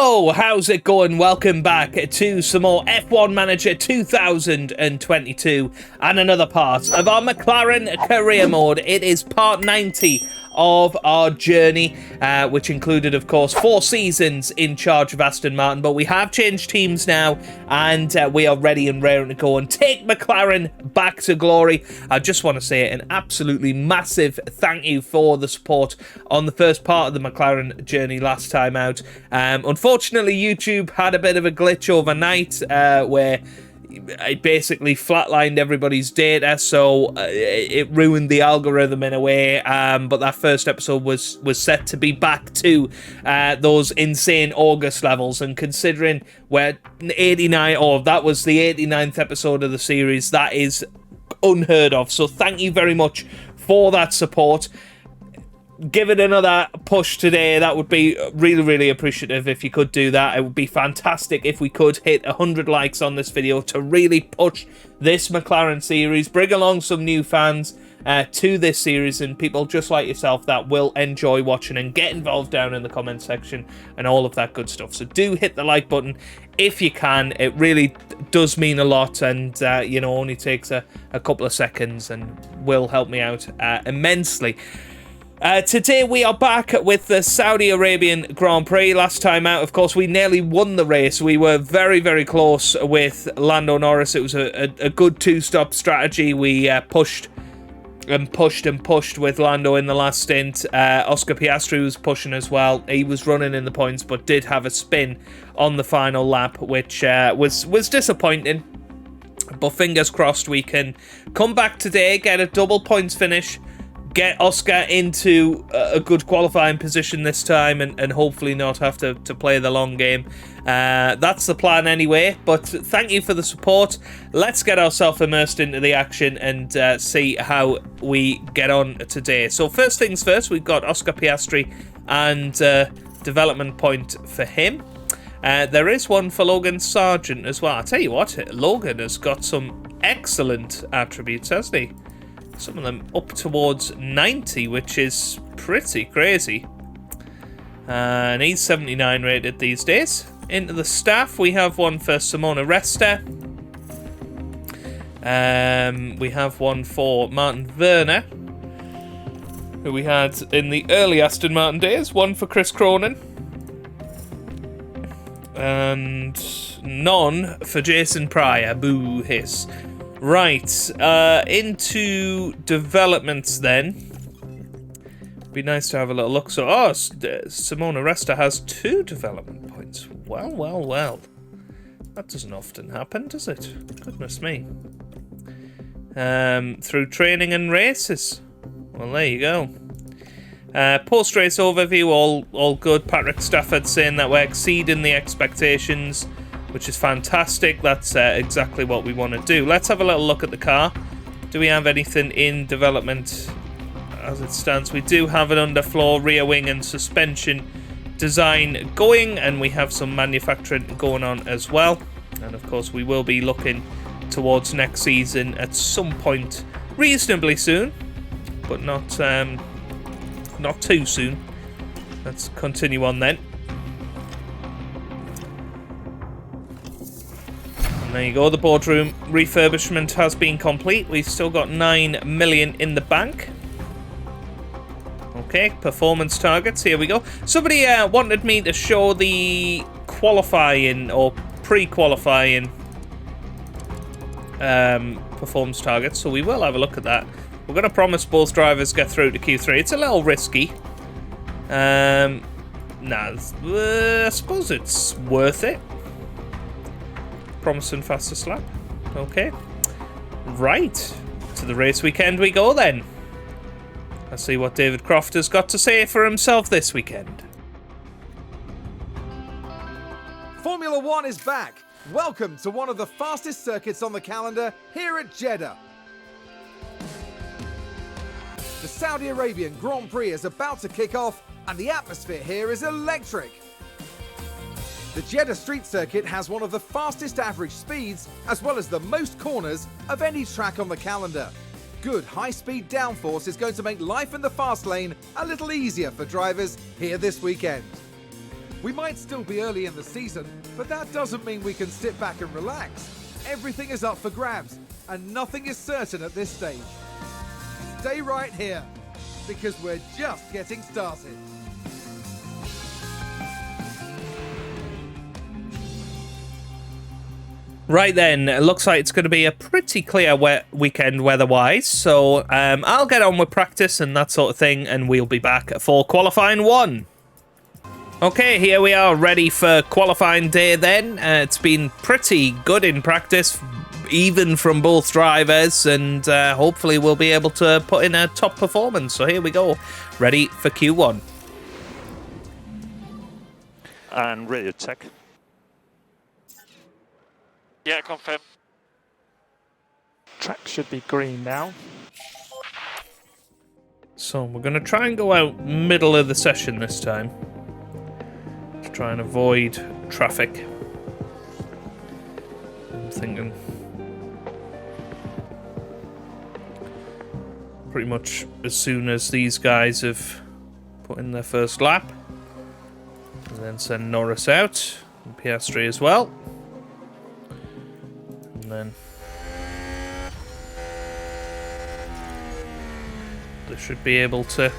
Hello, how's it going? Welcome back to some more F1 Manager 2022 and another part of our McLaren career mode. It is part 90 of our journey, which included, of course, 4 seasons in charge of Aston Martin, but we have changed teams now, and we are ready and raring to go and take McLaren back to glory. I just want to say an absolutely massive thank you for the support on the first part of the McLaren journey last time out. Unfortunately, YouTube had a bit of a glitch overnight where it basically flatlined everybody's data, so it ruined the algorithm in a way, but that first episode was set to be back to those insane August levels, and considering we're 89, or that was the 89th episode of the series, that is unheard of. So thank you very much for that support. Give it another push today. That would be really, really appreciative if you could do that. It would be fantastic if we could hit 100 likes on this video to really push this McLaren series, bring along some new fans to this series, and people just like yourself that will enjoy watching and get involved down in the comment section and all of that good stuff. So do hit the like button if you can. It really does mean a lot, and you know, only takes a couple of seconds and will help me out immensely. Today we are back with the Saudi Arabian Grand Prix. Last time out, of course, we nearly won the race. We were very, very close with Lando Norris. It was a good two-stop strategy. We pushed and pushed and pushed with Lando in the last stint. Oscar Piastri was pushing as well. He was running in the points, but did have a spin on the final lap, which was disappointing. But fingers crossed we can come back today, get a double points finish, get Oscar into a good qualifying position this time, and hopefully not have to play the long game. That's the plan anyway, but thank you for the support. Let's get ourselves immersed into the action and see how we get on today. So first things first, we've got Oscar Piastri and development point for him. There is one for Logan Sargent as well. I tell you what, Logan has got some excellent attributes, hasn't he? Some of them up towards 90, which is pretty crazy. And he's 79 rated these days. Into the staff, we have one for Simona Resta. We have one for Martin Werner, who we had in the early Aston Martin days. One for Chris Cronin. And none for Jason Pryor. Boo hiss. Right, into developments then. Be nice to have a little look. So, Simona Resta has 2 development points. Well, well, well. That doesn't often happen, does it? Goodness me. Through training and races. Well, there you go. Post-race overview, all good. Patrick Stafford saying that we're exceeding the expectations, which is fantastic. That's exactly what we want to do. Let's have a little look at the car. Do we have anything in development as it stands? We do have an underfloor, rear wing and suspension design going, and we have some manufacturing going on as well. And of course we will be looking towards next season at some point reasonably soon, but not too soon. Let's continue on then. There you go, the boardroom refurbishment has been complete. We've still got 9 million in the bank. Okay, performance targets, here we go. Somebody wanted me to show the qualifying or pre-qualifying performance targets, so we will have a look at that. We're going to promise both drivers get through to Q3. It's a little risky. I suppose it's worth it. Promising fastest lap. Okay. Right. To the race weekend we go then. Let's see what David Croft has got to say for himself this weekend. Formula One is back. Welcome to one of the fastest circuits on the calendar here at Jeddah. The Saudi Arabian Grand Prix is about to kick off, and the atmosphere here is electric. The Jeddah Street Circuit has one of the fastest average speeds, as well as the most corners of any track on the calendar. Good high-speed downforce is going to make life in the fast lane a little easier for drivers here this weekend. We might still be early in the season, but that doesn't mean we can sit back and relax. Everything is up for grabs, and nothing is certain at this stage. Stay right here, because we're just getting started. Right then, it looks like it's going to be a pretty clear weekend weather-wise, so I'll get on with practice and that sort of thing, and we'll be back for qualifying 1. Okay, here we are, ready for qualifying day then. It's been pretty good in practice, even from both drivers, and hopefully we'll be able to put in a top performance. So here we go, ready for Q1. And radio check. Yeah, confirm. Track should be green now. So we're going to try and go out middle of the session this time. To try and avoid traffic. I'm thinking pretty much as soon as these guys have put in their first lap. And then send Norris out. And Piastri as well. And then they should be able to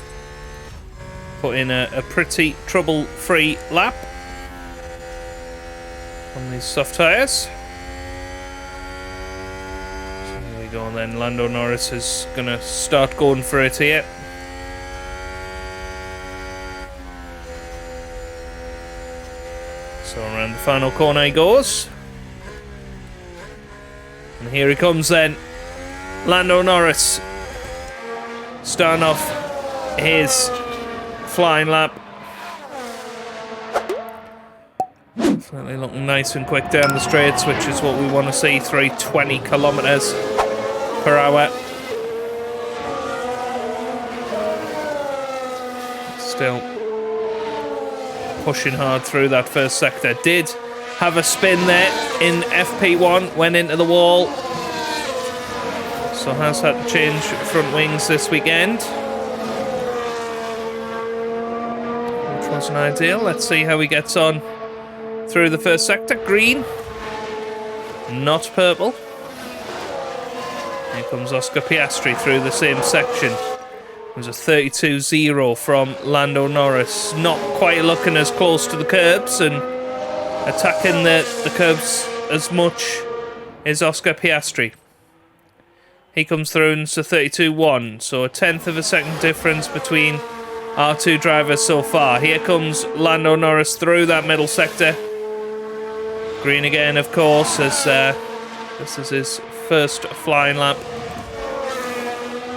put in a pretty trouble-free lap on these soft tyres. So there we go, and then Lando Norris is going to start going for it here. So around the final corner he goes. And here he comes then. Lando Norris starting off his flying lap. Definitely looking nice and quick down the straights, which is what we want to see. 320 kilometers per hour. Still pushing hard through that first sector. Did have a spin there in FP1, went into the wall. So has had to change front wings this weekend, which wasn't ideal. Let's see how he gets on through the first sector. Green, not purple. Here comes Oscar Piastri through the same section. There's a 32-0 from Lando Norris. Not quite looking as close to the curbs and attacking the curbs as much as Oscar Piastri. He comes through and it's a 32-1, so a tenth of a second difference between our two drivers so far. Here comes Lando Norris through that middle sector. Green again, of course, as this is his first flying lap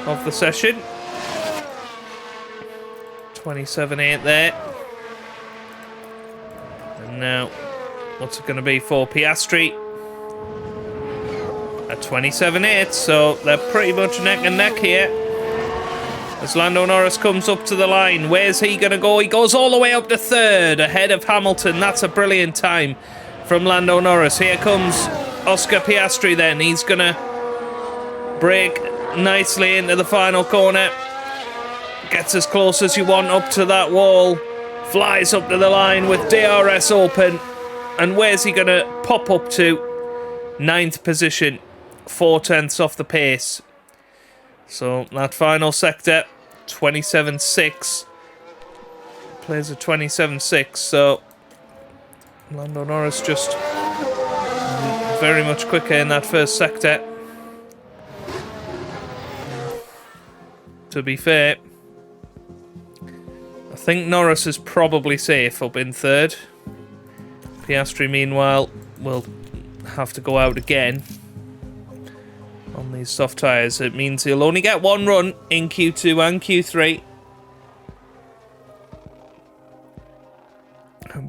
of the session. 27.8 there. And now, what's it going to be for Piastri? A 27.8, so they're pretty much neck and neck here. As Lando Norris comes up to the line, where's he going to go? He goes all the way up to third, ahead of Hamilton. That's a brilliant time from Lando Norris. Here comes Oscar Piastri then. He's going to brake nicely into the final corner. Gets as close as you want up to that wall. Flies up to the line with DRS open. And where's he going to pop up to? 9th position. 4/10 off the pace. So that final sector, 27.6. Plays a 27.6. So Lando Norris just very much quicker in that first sector. To be fair, I think Norris is probably safe up in third. Piastri, meanwhile, will have to go out again on these soft tyres. It means he'll only get one run in Q2 and Q3.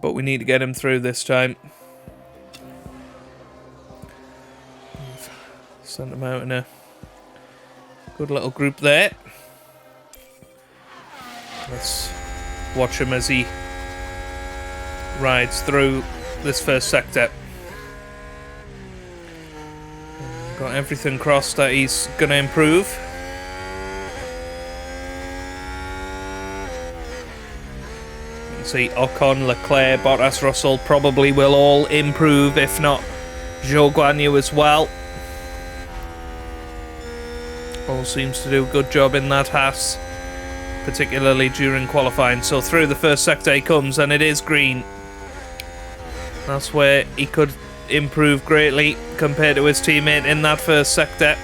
But we need to get him through this time. We've sent him out in a good little group there. Let's watch him as he rides through this first sector. Got everything crossed that he's going to improve. He's Obviously, Ocon, Leclerc, Bottas, Russell probably will all improve, if not Zhou Guanyu as well. All seems to do a good job in that Haas, particularly during qualifying. So through the first sector he comes, and it is green. That's where he could improve greatly compared to his teammate in that first sector.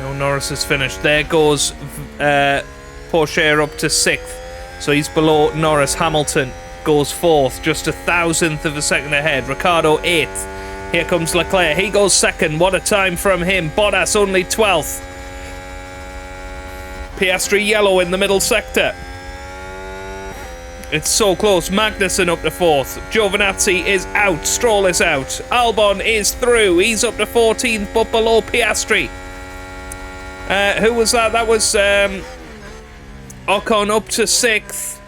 No, Norris is finished. There goes Porsche up to 6th. So he's below Norris. Hamilton goes 4th, just a 1,000th of a second ahead. Ricciardo 8th. Here comes Leclerc. He goes 2nd. What a time from him. Bottas only 12th. Piastri yellow in the middle sector. It's so close. Magnussen up to 4th. Giovinazzi is out. Stroll is out. Albon is through. He's up to 14th, but below Piastri. Who was that? That was Ocon up to 6th.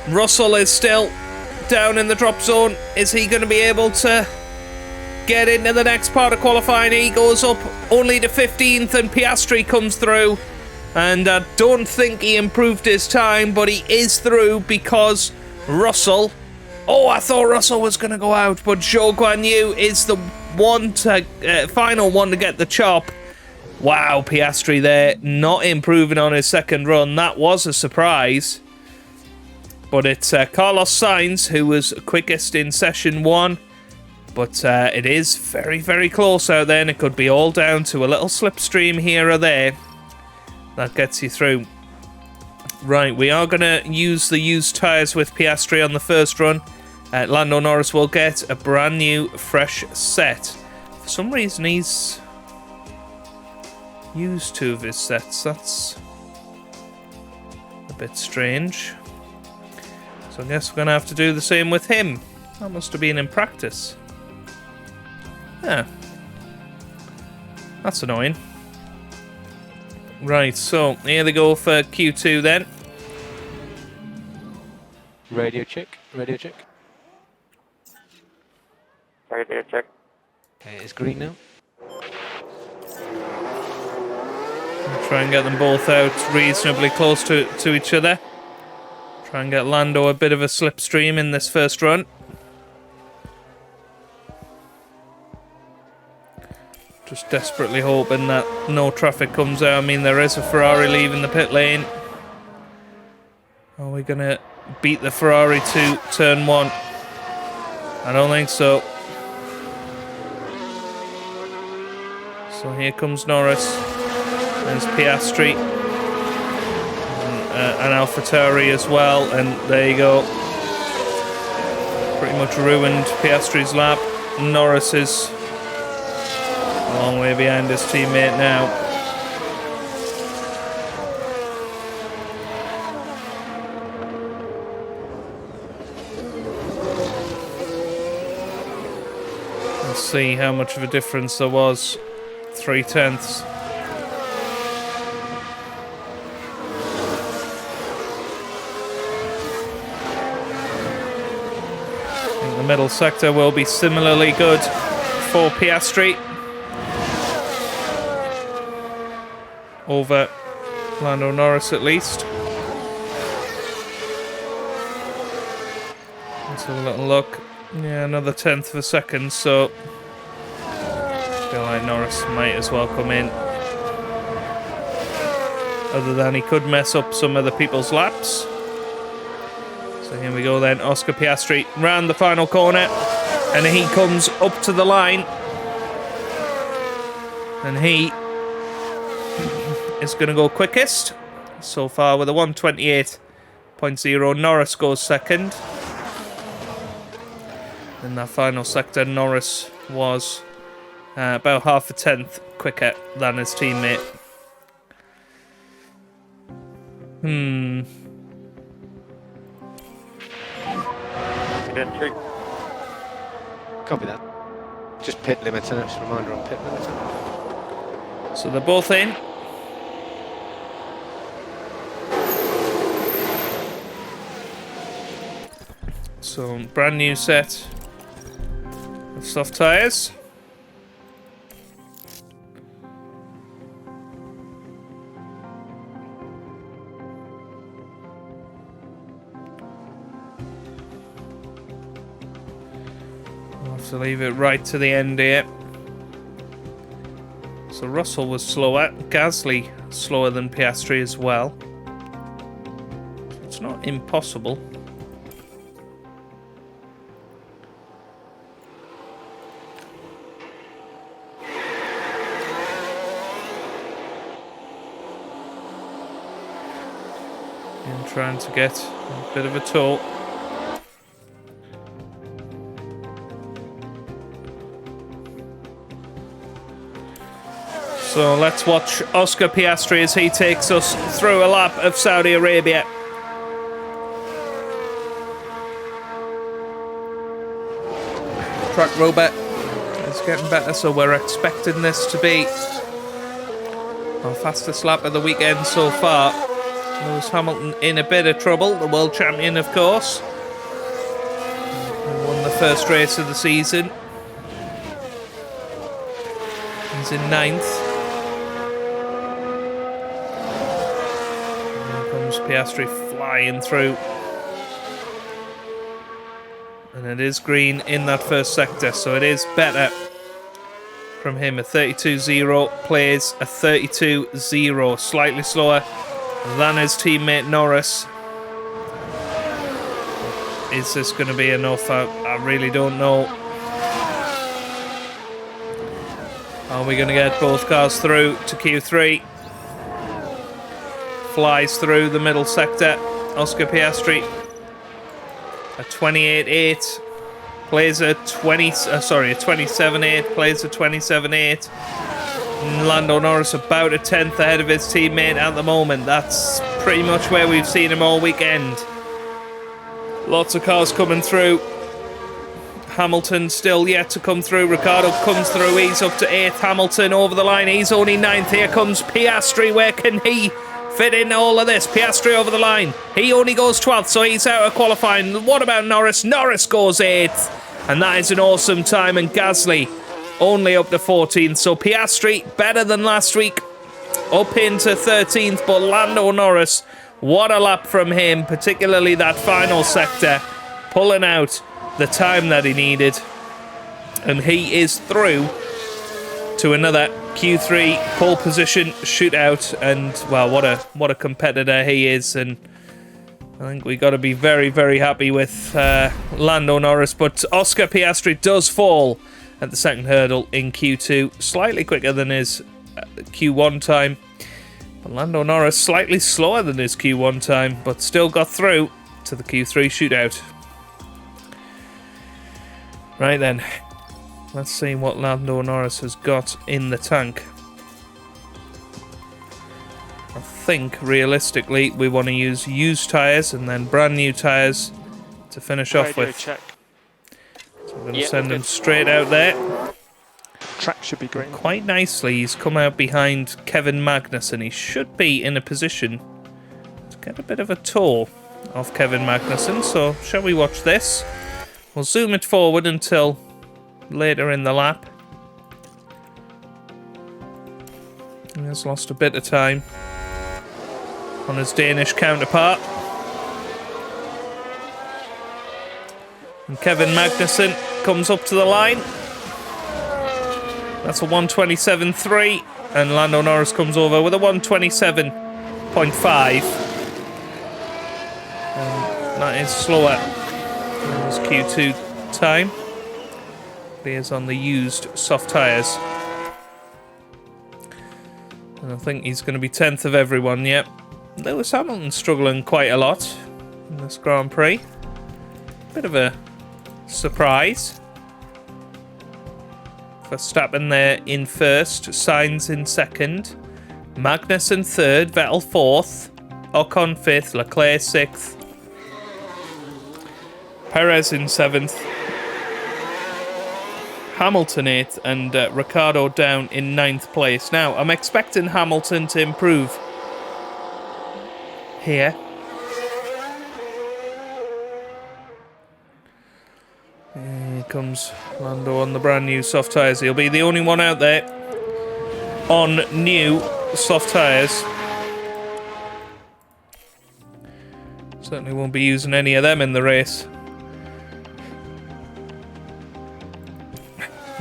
Russell is still down in the drop zone. Is he going to be able to get into the next part of qualifying? He goes up only to 15th, and Piastri comes through. And I don't think he improved his time, but he is through because Russell... Oh, I thought Russell was going to go out, but Zhou Guanyu is the one to final one to get the chop. Wow, Piastri there, not improving on his second run. That was a surprise. But it's Carlos Sainz who was quickest in session 1. But it is very, very close out there, and it could be all down to a little slipstream here or there. That gets you through. Right, we are going to use the used tyres with Piastri on the first run. Lando Norris will get a brand new, fresh set. For some reason, he's used 2 of his sets. That's a bit strange. So I guess we're going to have to do the same with him. That must have been in practice. Yeah. That's annoying. Right, so here they go for Q2 then. Radio check, radio check. Radio check. Okay, it's green now. I'll try and get them both out reasonably close to each other. Try and get Lando a bit of a slipstream in this first run. Just desperately hoping that no traffic comes out. I mean, there is a Ferrari leaving the pit lane. Are we going to beat the Ferrari to turn 1? I don't think so. So here comes Norris. There's Piastri. And AlphaTauri as well. And there you go. Pretty much ruined Piastri's lap. Norris is a long way behind his teammate now. Let's see how much of a difference there was. 3/10. I think the middle sector will be similarly good for Piastri. Over Lando Norris at least. Let's have a little look. Yeah, another 1/10 of a second, so I feel like Norris might as well come in. Other than he could mess up some other people's laps. So here we go then, Oscar Piastri round the final corner, and he comes up to the line. And he is going to go quickest so far with a 1:28.0. Norris goes second. In that final sector, Norris was about 1/10 quicker than his teammate. Copy that. Just pit limiter, just a reminder on pit limiter. So they're both in. So brand new set of soft tyres. Have to leave it right to the end here. So Russell was slower. Gasly slower than Piastri as well. It's not impossible. And trying to get a bit of a tow. So let's watch Oscar Piastri as he takes us through a lap of Saudi Arabia. Track robot is getting better, so we're expecting this to be our fastest lap of the weekend so far. Lewis Hamilton in a bit of trouble, the world champion, of course. He won the first race of the season. He's in 9th. Piastri flying through, and it is green in that first sector, so it is better from him. A 32.0 plays a 32.0, slightly slower than his teammate Norris. Is this going to be enough? I really don't know. Are we going to get both cars through to Q3? Flies through the middle sector. Oscar Piastri, a 28.8, plays a 27.8, plays a 27.8. Lando Norris about a 10th ahead of his teammate at the moment. That's pretty much where we've seen him all weekend. Lots of cars coming through. Hamilton still yet to come through. Ricciardo comes through. He's up to 8th. Hamilton over the line. He's only 9th. Here comes Piastri. Where can he fit in all of this? Piastri over the line. He only goes 12th, so he's out of qualifying. What about Norris? Norris goes 8th. And that is an awesome time. And Gasly only up to 14th. So Piastri better than last week. Up into 13th. But Lando Norris, what a lap from him. Particularly that final sector. Pulling out the time that he needed. And he is through to another Q3 pole position shootout, and well, what a competitor he is, and I think we got to be very, very happy with Lando Norris. But Oscar Piastri does fall at the second hurdle in Q2, slightly quicker than his Q1 time. But Lando Norris slightly slower than his Q1 time, but still got through to the Q3 shootout. Right then. Let's see what Lando Norris has got in the tank. I think, realistically, we want to use used tyres and then brand new tyres to finish off with. Check. So I'm going to send him straight out there. Track should be green. Quite nicely, he's come out behind Kevin Magnussen. He should be in a position to get a bit of a tour of Kevin Magnussen. So, shall we watch this? We'll zoom it forward until later in the lap. He has lost a bit of time on his Danish counterpart. And Kevin Magnussen comes up to the line. That's a 1:27.3, and Lando Norris comes over with a 1:27.5. And that is slower than his Q2 time. He is on the used soft tyres. And I think he's going to be 10th of everyone, yep. Lewis Hamilton struggling quite a lot in this Grand Prix. Bit of a surprise. Verstappen there in first, Sainz in second, Magnussen third, Vettel fourth, Ocon fifth, Leclerc sixth, Perez in seventh, Hamilton 8th, and Ricciardo down in 9th place. Now, I'm expecting Hamilton to improve here. Here comes Lando on the brand new soft tyres. He'll be the only one out there on new soft tyres. Certainly won't be using any of them in the race.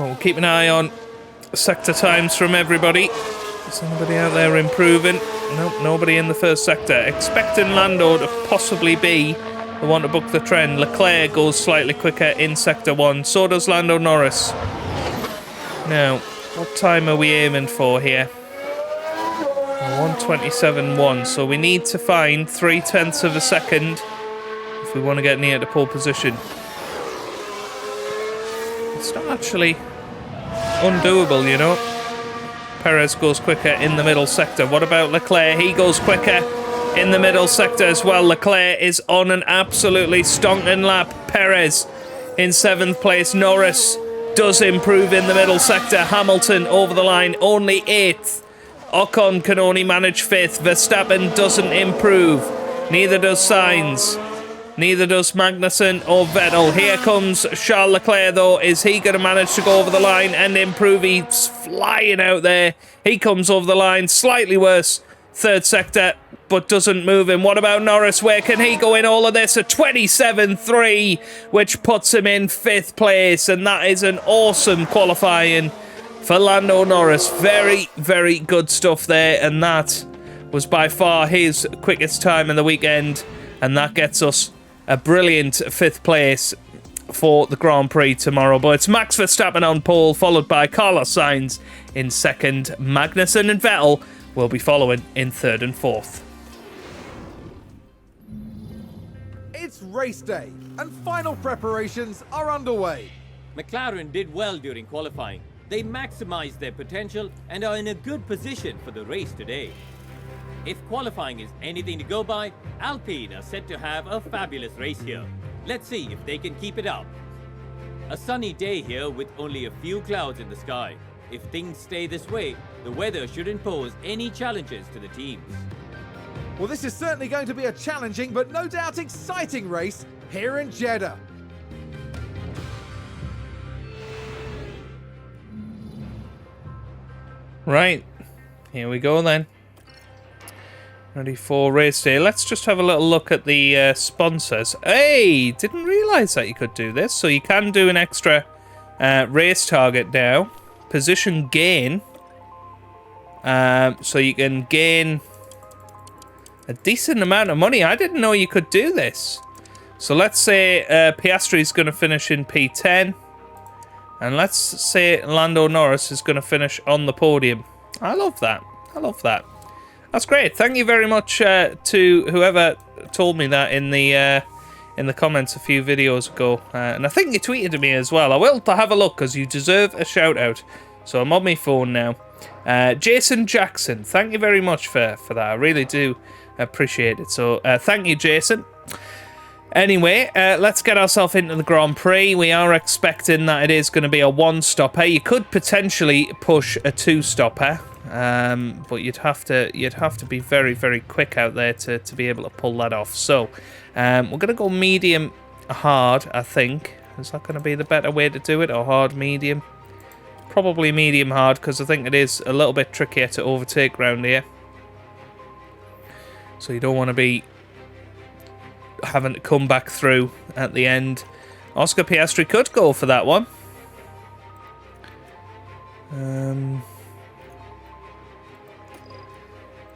Well, we'll keep an eye on sector times from everybody. Is anybody out there improving? Nope, nobody in the first sector. Expecting Lando to possibly be the one to book the trend. Leclerc goes slightly quicker in sector 1. So does Lando Norris. Now, what time are we aiming for here? 1:27.1. So we need to find 0.3 of a second if we want to get near the pole position. It's not actually undoable, you know. Perez goes quicker in the middle sector. What about Leclerc? He goes quicker in the middle sector as well. Leclerc is on an absolutely stonking lap. Perez in 7th place. Norris does improve in the middle sector. Hamilton over the line, only 8th. Ocon can only manage 5th. Verstappen doesn't improve. Neither does Sainz. Neither does Magnussen or Vettel. Here comes Charles Leclerc, though. Is he going to manage to go over the line and improve? He's flying out there. He comes over the line. Slightly worse. 3rd sector, but doesn't move him. What about Norris? Where can he go in all of this? A 27.3, which puts him in 5th place. And that is an awesome qualifying for Lando Norris. Very, very good stuff there. And that was by far his quickest time in the weekend. And that gets us a brilliant 5th place for the Grand Prix tomorrow. But it's Max Verstappen on pole, followed by Carlos Sainz in 2nd. Magnussen and Vettel will be following in 3rd and 4th. It's race day, and final preparations are underway. McLaren did well during qualifying. They maximized their potential and are in a good position for the race today. If qualifying is anything to go by, Alpine are set to have a fabulous race here. Let's see if they can keep it up. A sunny day here with only a few clouds in the sky. If things stay this way, the weather shouldn't pose any challenges to the teams. Well, this is certainly going to be a challenging but no doubt exciting race here in Jeddah. Right, here we go then. Ready for race day. Let's just have a little look at the sponsors. Hey, didn't realise that you could do this. So you can do an extra race target now. Position gain. So you can gain a decent amount of money. I didn't know you could do this. So let's say Piastri's going to finish in P10. And let's say Lando Norris is going to finish on the podium. I love that. I love that. That's great. Thank you very much to whoever told me that in the comments a few videos ago. And I think you tweeted to me as well. I will have a look because you deserve a shout out. So I'm on my phone now. Jason Jackson, thank you very much for that. I really do appreciate it. So thank you, Jason. Anyway, let's get ourselves into the Grand Prix. We are expecting that it is going to be a 1-stopper. You could potentially push a 2-stopper. But you'd have to be very, very quick out there to be able to pull that off. So we're going to go medium hard, I think. Is that going to be the better way to do it, or hard medium? Probably medium hard, because I think it is a little bit trickier to overtake around here. So you don't want to be having to come back through at the end. Oscar Piastri could go for that one.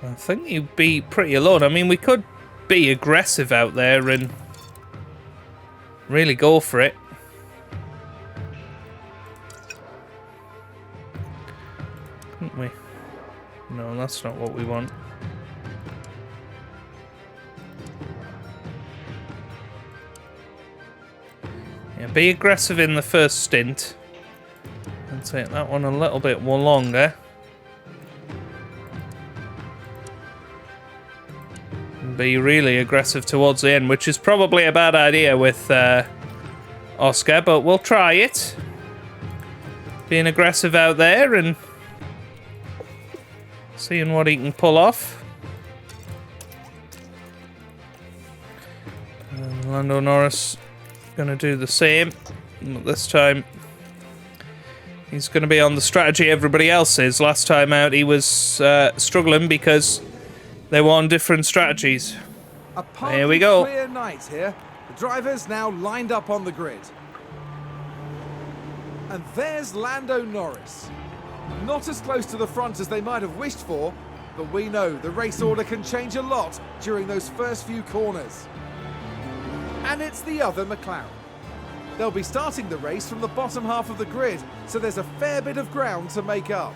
I think you'd be pretty alone. I mean, we could be aggressive out there and really go for it. Couldn't we? No, that's not what we want. Yeah, be aggressive in the first stint. And take that one a little bit more longer. Be really aggressive towards the end, which is probably a bad idea with Oscar, but we'll try it. Being aggressive out there and seeing what he can pull off. And Lando Norris going to do the same. But this time he's going to be on the strategy everybody else is. Last time out he was struggling because they were on different strategies. Here we go. Clear night here. The drivers now lined up on the grid. And there's Lando Norris. Not as close to the front as they might have wished for, but we know the race order can change a lot during those first few corners. And it's the other McLaren. They'll be starting the race from the bottom half of the grid, so there's a fair bit of ground to make up.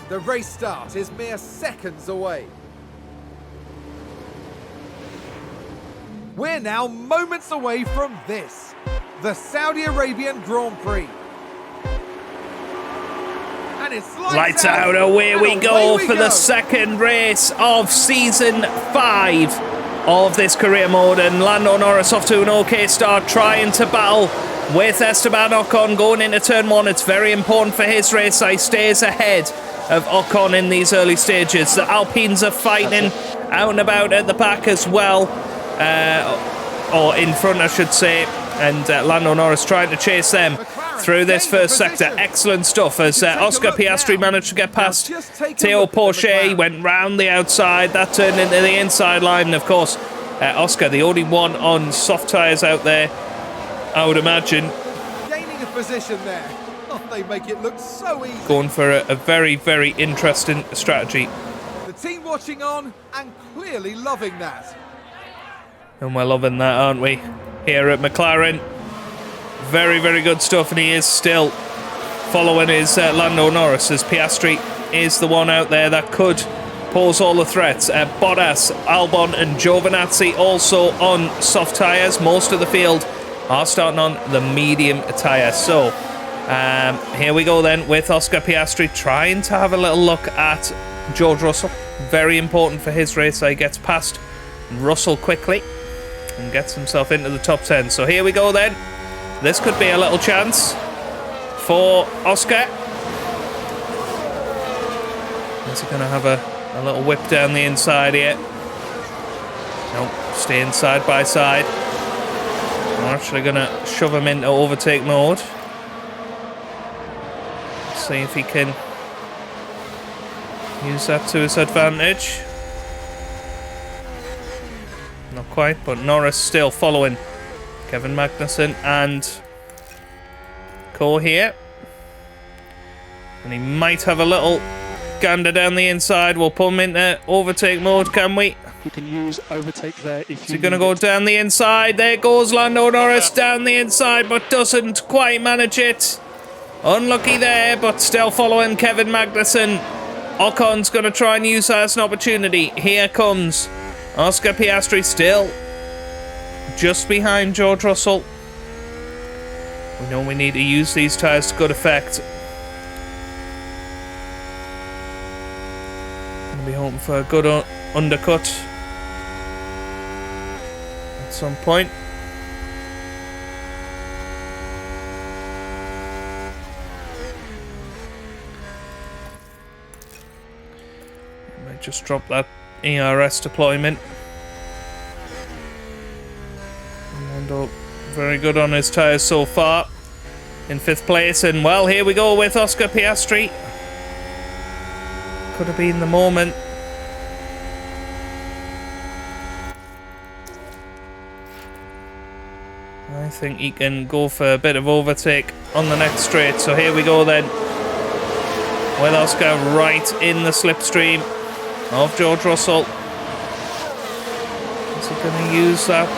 The race start is mere seconds away. We're now moments away from this, the Saudi Arabian Grand Prix. And it's Lights out, away we go for the second race of season 5 of this career mode, and Lando Norris off to an okay start, trying to battle with Esteban Ocon going into turn 1. It's very important for his race that he stays ahead of Ocon in these early stages. The Alpines are fighting out and about at the back as well, or in front I should say, and Lando Norris trying to chase them through this first sector. Excellent stuff as Oscar Piastri managed to get past Theo Porcher. He went round the outside, that turned into the inside line, and of course Oscar, the only one on soft tyres out there, I would imagine. Gaining a position there. Oh, they make it look so easy. Going for a very, very interesting strategy. The team watching on and clearly loving that. And we're loving that, aren't we, here at McLaren. Very, very good stuff, and he is still following his Lando Norris, as Piastri is the one out there that could pose all the threats. Bottas, Albon and Giovinazzi also on soft tyres. Most of the field are starting on the medium tyres. So here we go then with Oscar Piastri trying to have a little look at George Russell. Very important for his race that he gets past Russell quickly and gets himself into the top 10. So here we go then. This could be a little chance for Oscar. Is he going to have a little whip down the inside here? Nope, staying side by side. We're actually going to shove him into overtake mode. See if he can use that to his advantage. Not quite, but Norris still following Kevin Magnussen and Cole here. And he might have a little gander down the inside. We'll pull him into overtake mode, can we? You can use overtake there if you. Is he going to go down the inside? There goes Lando Norris down the inside, but doesn't quite manage it. Unlucky there, but still following Kevin Magnussen. Ocon's going to try and use that as an opportunity. Here comes Oscar Piastri, still just behind George Russell. We know we need to use these tyres to good effect. Gonna be hoping for a good undercut at some point. Might just drop that ERS deployment. Lando very good on his tyres so far, in 5th place, and well, here we go with Oscar Piastri. Could have been the moment. I think he can go for a bit of overtake on the next straight, so here we go then with Oscar right in the slipstream of George Russell. Is he going to use that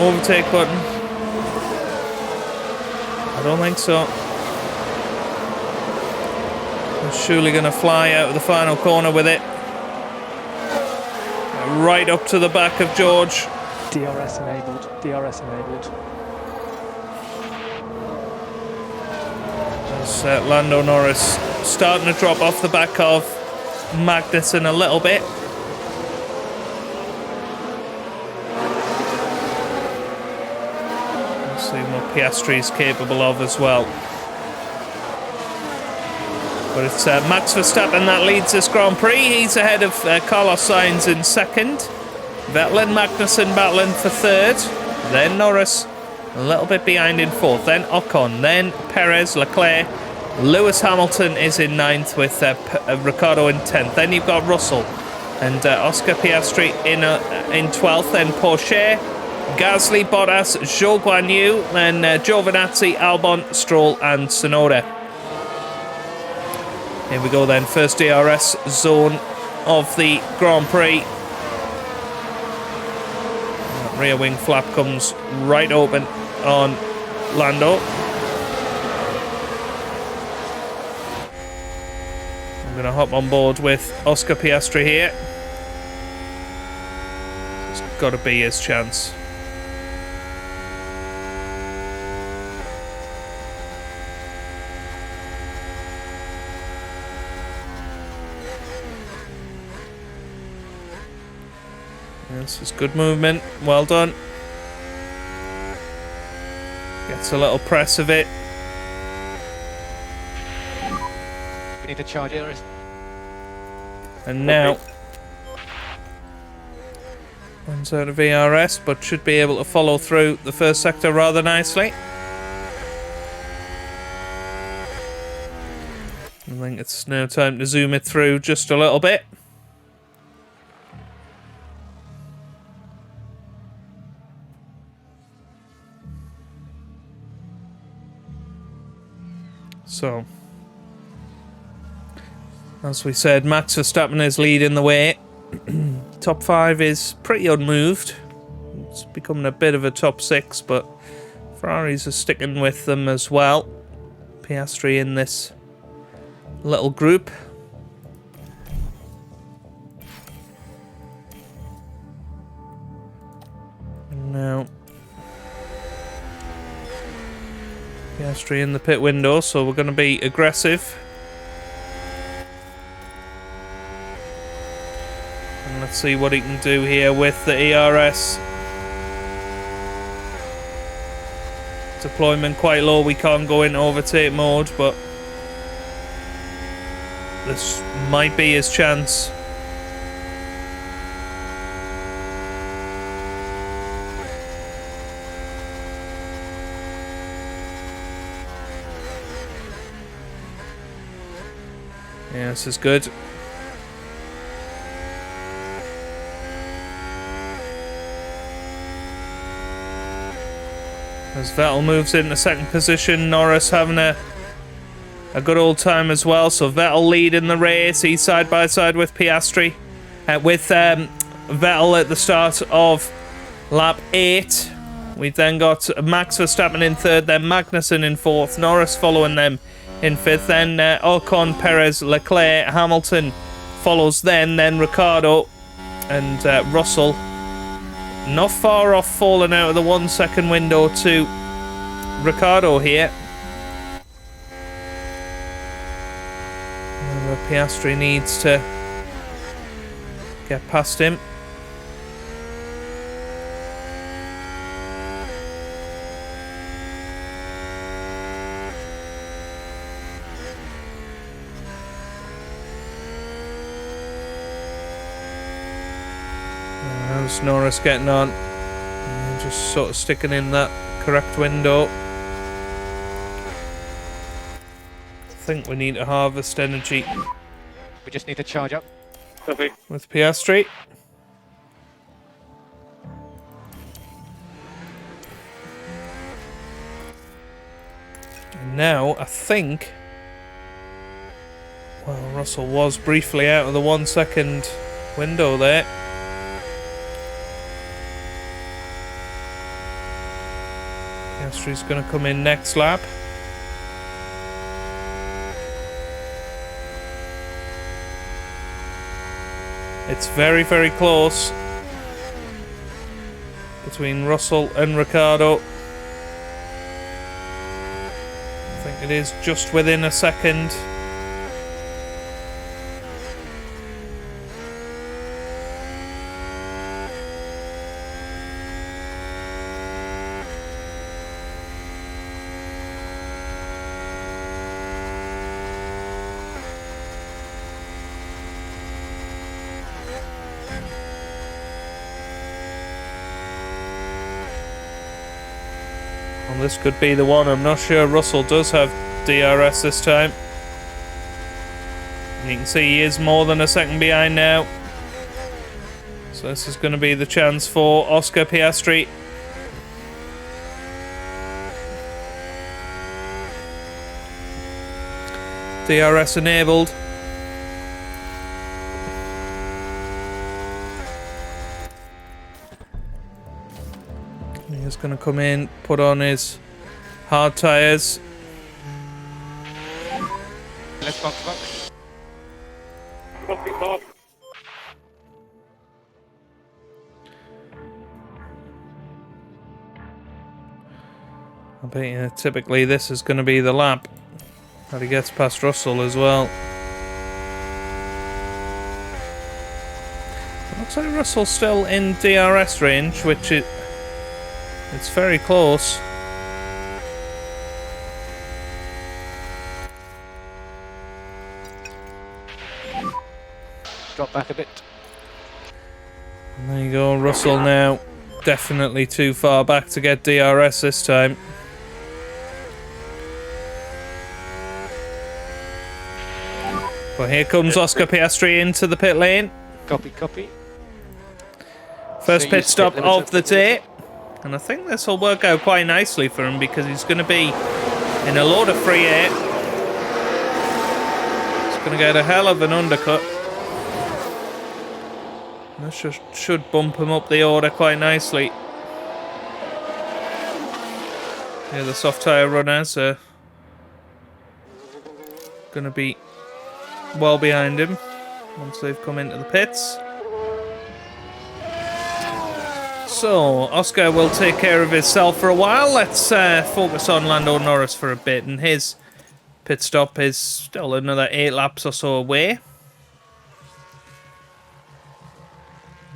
overtake button? I don't think so. He's surely going to fly out of the final corner with it. Right up to the back of George. DRS enabled. DRS enabled. As Lando Norris starting to drop off the back of Magnussen a little bit. Let's see what Piastri is capable of as well. But it's Max Verstappen that leads this Grand Prix. He's ahead of Carlos Sainz in 2nd. Vettel and Magnussen battling for 3rd. Then Norris a little bit behind in 4th. Then Ocon. Then Perez, Leclerc. Lewis Hamilton is in 9th with Ricciardo in 10th. Then you've got Russell and Oscar Piastri in 12th. Then Porsche Gasly, Bottas, Zhou Guanyu, then Giovinazzi, Albon, Stroll and Tsunoda. Here we go then, first DRS zone of the Grand Prix. That rear wing flap comes right open on Lando. I'm going to hop on board with Oscar Piastri here. It's got to be his chance. This is good movement. Well done. Gets a little press of it. We need to charge it. And now runs out of VRS, but should be able to follow through the first sector rather nicely. I think it's now time to zoom it through just a little bit. So, as we said, Max Verstappen is leading the way. Top 5 is pretty unmoved. It's becoming a bit of a top 6, but Ferraris are sticking with them as well. Piastri in this little group. Now, Piastri in the pit window, so we're going to be aggressive. And let's see what he can do here with the ERS. Deployment quite low, we can't go into overtake mode, but this might be his chance. Yeah, this is good. As Vettel moves into second position, Norris having a good old time as well. So Vettel leading the race. He's side by side with Piastri. With Vettel at the start of lap 8. We've then got Max Verstappen in third, then Magnussen in fourth, Norris following them in fifth, then Ocon, Perez, Leclerc, Hamilton follows then Ricciardo and Russell. Not far off falling out of the 1 second window to Ricciardo here. Piastri needs to get past him. How's Norris getting on? Just sort of sticking in that correct window. I think we need to harvest energy. We just need to charge up. Perfect. With Piastri. And now, I think... Well, Russell was briefly out of the 1 second window there. Piastri's going to come in next lap. It's very, very close between Russell and Ricciardo. I think it is just within a second. Well, this could be the one. I'm not sure Russell does have DRS this time. And you can see he is more than a second behind now. So this is going to be the chance for Oscar Piastri DRS enabled. He's going to come in, put on his hard tyres. Left box. I bet you typically this is going to be the lap that he gets past Russell as well. It looks like Russell's still in DRS range, which it's very close. Drop back a bit. And there you go, Russell now. Definitely too far back to get DRS this time. But here comes Oscar Piastri into the pit lane. Copy. First So pit use stop pit limiter, of the day. And I think this will work out quite nicely for him because he's going to be in a load of free air. He's going to get a hell of an undercut. This should bump him up the order quite nicely. Yeah, the soft tyre runners are going to be well behind him once they've come into the pits. So, Oscar will take care of himself for a while. Let's focus on Lando Norris for a bit, and his pit stop is still another 8 laps or so away.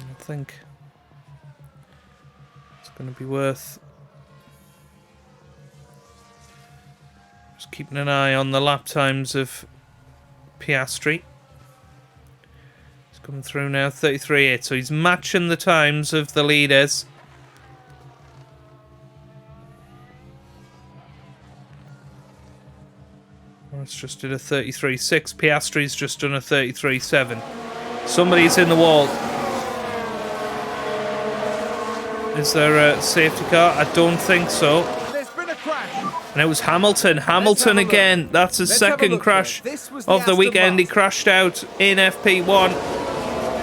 I think it's going to be worth just keeping an eye on the lap times of Piastri. He's coming through now, 33.8, so he's matching the times of the leaders. It's just did a 33.6. Piastri's just done a 33.7. Somebody's in the wall. Is there a safety car? I don't think so. There's been a crash. And it was Hamilton. Hamilton again. That's his second crash of the weekend. He crashed out in FP1.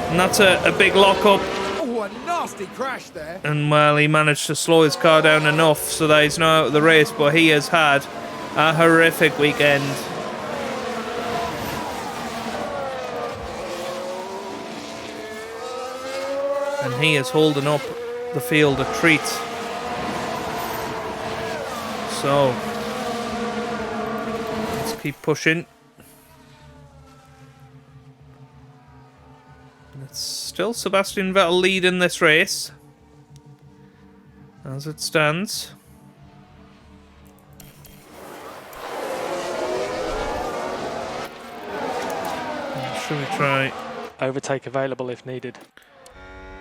And that's a big lock-up. Oh, a nasty crash there. And, well, he managed to slow his car down enough so that he's not out of the race. But he has had a horrific weekend. And he is holding up the field a treat. So let's keep pushing. And it's still Sebastian Vettel leading this race as it stands. Should we try Overtake available if needed.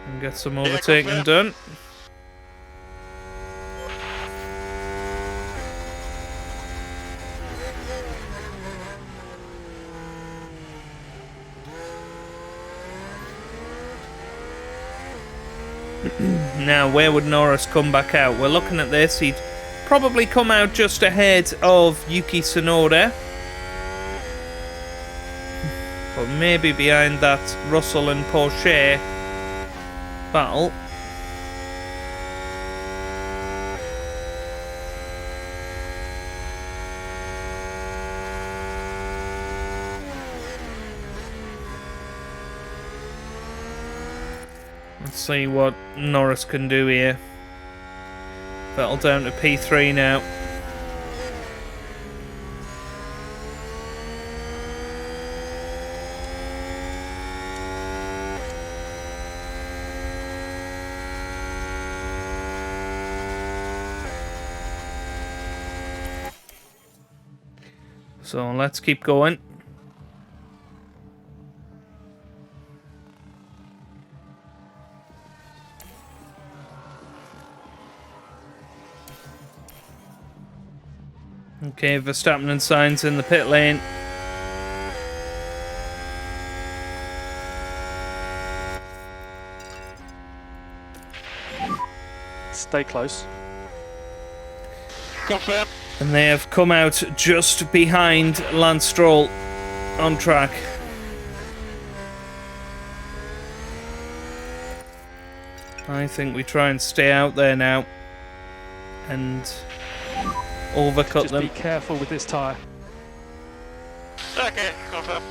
and get some overtaking done? Now, where would Norris come back out? We're looking at this. He'd probably come out just ahead of Yuki Tsunoda. But maybe behind that Russell and Porsche battle. Let's see what Norris can do here. Vettel down to P3 now. So let's keep going. Okay, Verstappen and Sainz in the pit lane. Stay close. Confirm. And they have come out just behind Lance Stroll on track. I think we try and stay out there now and overcut them. Just be careful with this tyre. Okay, confirm.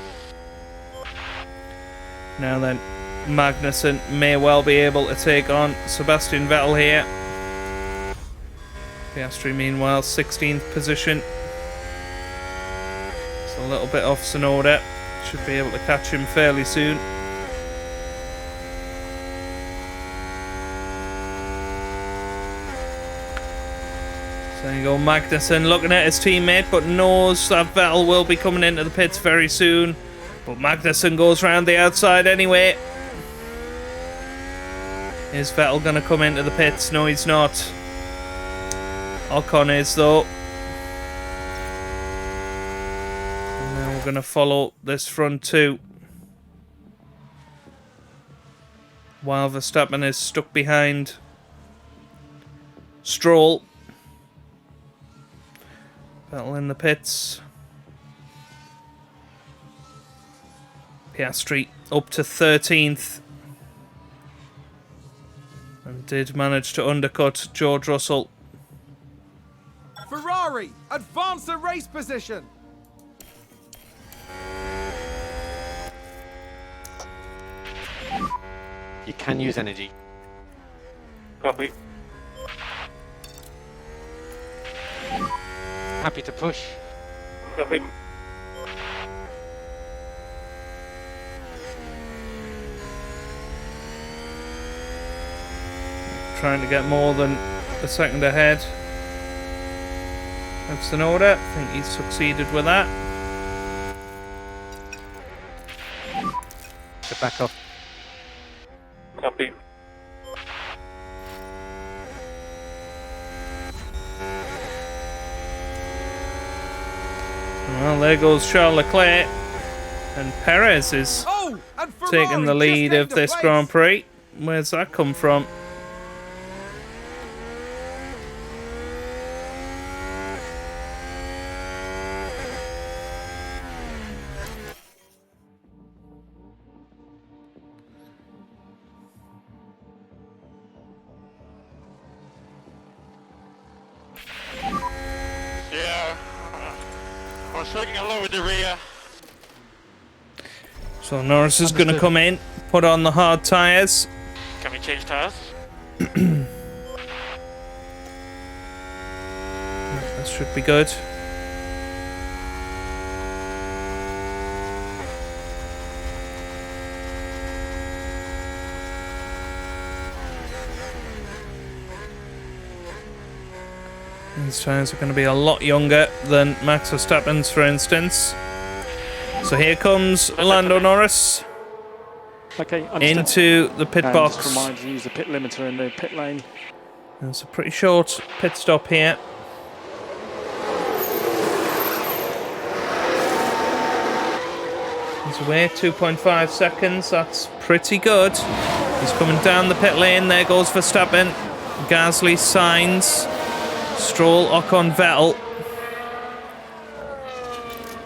Now then, Magnussen may well be able to take on Sebastian Vettel here. Piastri, meanwhile, 16th position. It's a little bit off Tsunoda. Should be able to catch him fairly soon. So there you go, Magnussen looking at his teammate, but knows that Vettel will be coming into the pits very soon. But Magnussen goes round the outside anyway. Is Vettel going to come into the pits? No, he's not. Ocon is, though. And now we're going to follow this front two. While Verstappen is stuck behind Stroll. Vettel in the pits. Piastri up to 13th. And did manage to undercut George Russell. Ferrari, advance the race position. You can use energy. Copy. Happy to push. Copy. Trying to get more than a second ahead of Tsunoda. I think he's succeeded with that. So back off. Copy. Well, there goes Charles Leclerc. And Perez is Oh, and Ferrari taking the just lead gained of a this place. Grand Prix. Where's that come from? Yeah. I was taking a low with the rear. So Norris is going to come in, put on the hard tyres. Can we change tires? That should be good. These tyres are going to be a lot younger than Max Verstappen's, for instance. So here comes Lando Norris Okay, understood. into the pit And box. just remind you to use the pit limiter in the pit lane. It's a pretty short pit stop here. He's away 2.5 seconds. That's pretty good. He's coming down the pit lane. There goes Verstappen. Gasly, Sainz, Stroll, Ocon, Vettel.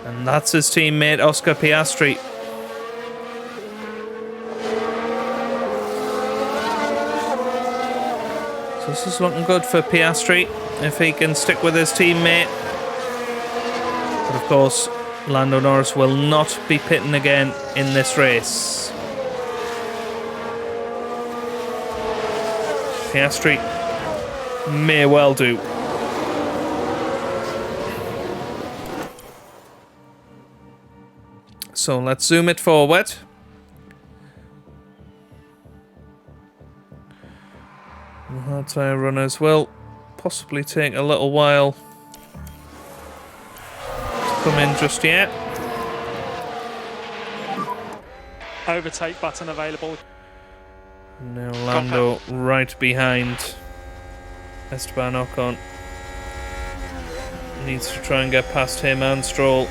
And that's his teammate Oscar Piastri. So this is looking good for Piastri if he can stick with his teammate. But of course, Lando Norris will not be pitting again in this race. Piastri may well do. So let's zoom it forward. The hard tyre runners will possibly take a little while to come in just yet. Overtake button available. Now Lando right behind Esteban Ocon. Needs to try and get past him and Stroll.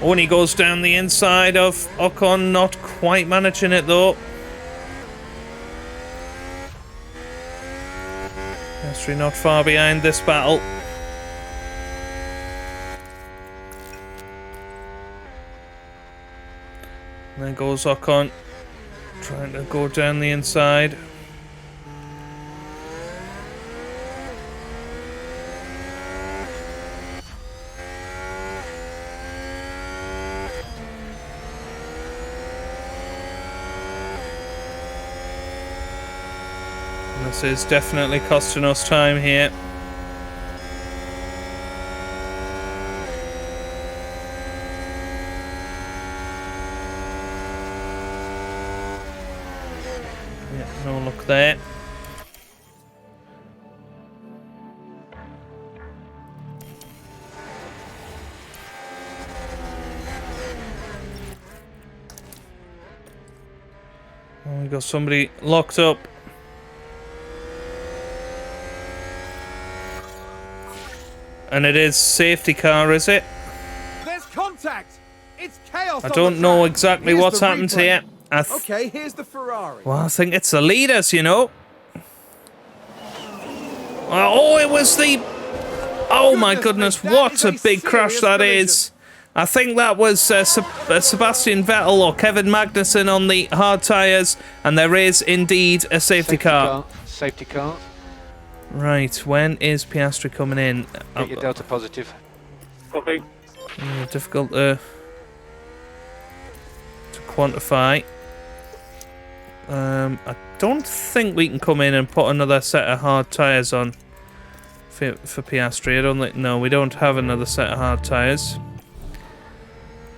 Oh, and he goes down the inside of Ocon, not quite managing it though. Piastri not far behind this battle. And there goes Ocon, trying to go down the inside. This is definitely costing us time here. Yeah, no look there. Oh, we got somebody locked up. And it is safety car, is it? There's contact. It's chaos. I don't know exactly what's happened here. Okay, here's the Ferrari. Well, I think it's the leaders, you know. Oh, it was the... Oh my goodness, what a big crash that is. I think that was Sebastian Vettel or Kevin Magnussen on the hard tyres, and there is indeed a safety car. Safety car. Right, when is Piastri coming in? Get your delta positive. Copy. Difficult to quantify. I don't think we can come in and put another set of hard tyres on for Piastri. I don't think... No, we don't have another set of hard tyres.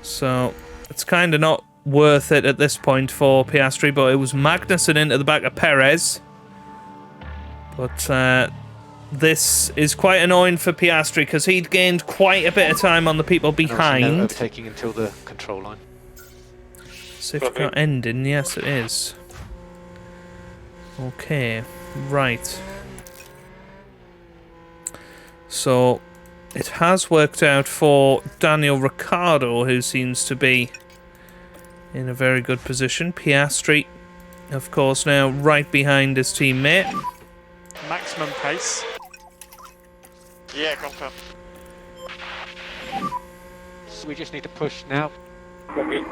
So, it's kind of not worth it at this point for Piastri, but it was Magnussen into the back of Perez. But this is quite annoying for Piastri because he'd gained quite a bit of time on the people behind. No overtaking until the control line. Safety car ending, yes it is. Okay, right. So it has worked out for Daniel Ricciardo, who seems to be in a very good position. Piastri, of course, now right behind his teammate. Maximum pace. Yeah, confirm. So we just need to push now. Copy.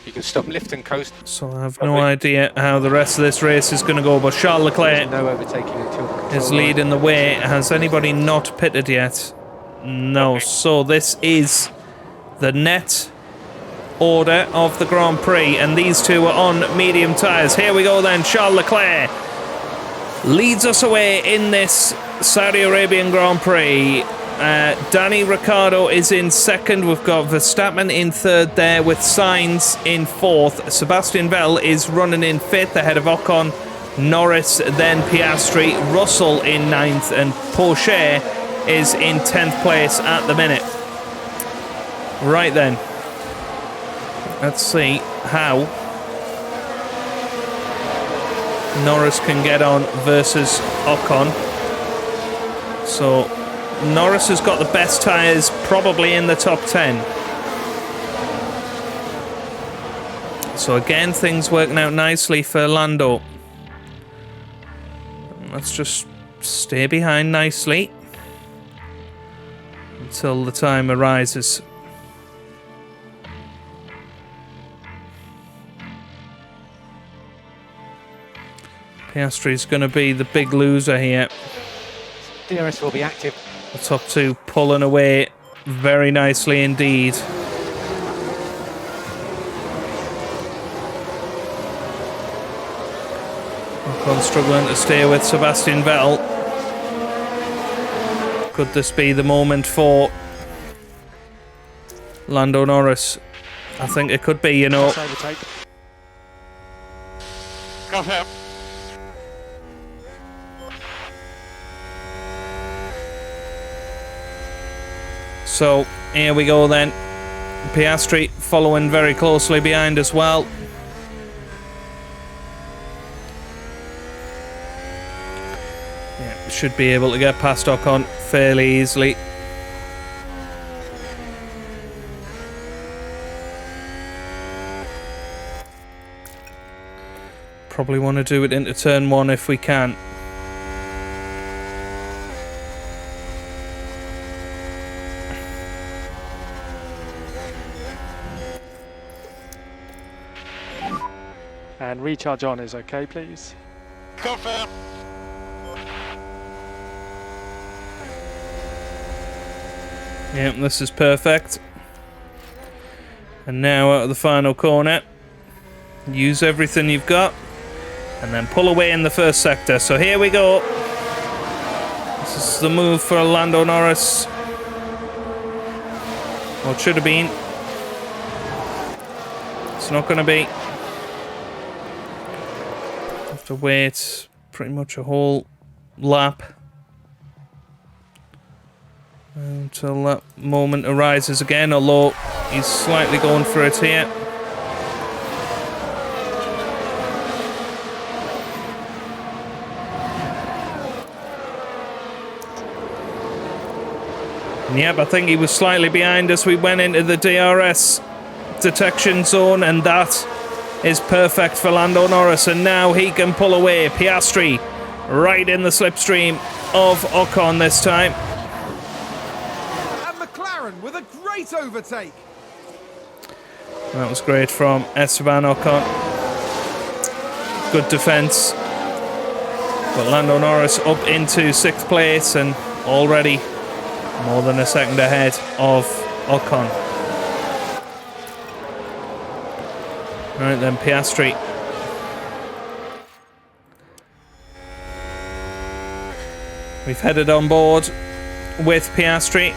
You can stop, lift and coast. So I have no idea how the rest of this race is going to go, but Charles Leclerc No overtaking until the control is line. leading the way. Has anybody not pitted yet? No. So this is the net order of the Grand Prix, and these two are on medium tyres. Here we go then. Charles Leclerc leads us away in this Saudi Arabian Grand Prix. Danny Ricciardo is in second. We've got Verstappen in third there, with Sainz in fourth. Sebastian Vettel is running in fifth ahead of Ocon, Norris, then Piastri, Russell in ninth, and Porsche is in 10th place at the minute. Right then, let's see how Norris can get on versus Ocon. So Norris has got the best tyres, probably in the top 10. So again, things working out nicely for Lando. Let's just stay behind nicely until the time arises. Piastri's going to be the big loser here. DRS will be active. The top two pulling away very nicely indeed. Ocon struggling to stay with Sebastian Vettel. Could this be the moment for Lando Norris? I think it could be, you know. Overtake. Confirm. So here we go then. Piastri following very closely behind as well. Yeah, should be able to get past Ocon fairly easily. Probably want to do it into turn 1 if we can. And recharge on is okay, please. Confirm. Yep, this is perfect. And now out of the final corner. Use everything you've got. And then pull away in the first sector. So here we go. This is the move for Lando Norris. Or it should have been. It's not going to be. Have to wait pretty much a whole lap until that moment arises again, although he's slightly going for it here. And yep, I think he was slightly behind as we went into the DRS detection zone, and that is perfect for Lando Norris, and now he can pull away. Piastri right in the slipstream of Ocon this time. And McLaren with a great overtake. That was great from Esteban Ocon. Good defence. But Lando Norris up into 6th place and already more than a second ahead of Ocon. Right then, Piastri. We've headed on board with Piastri.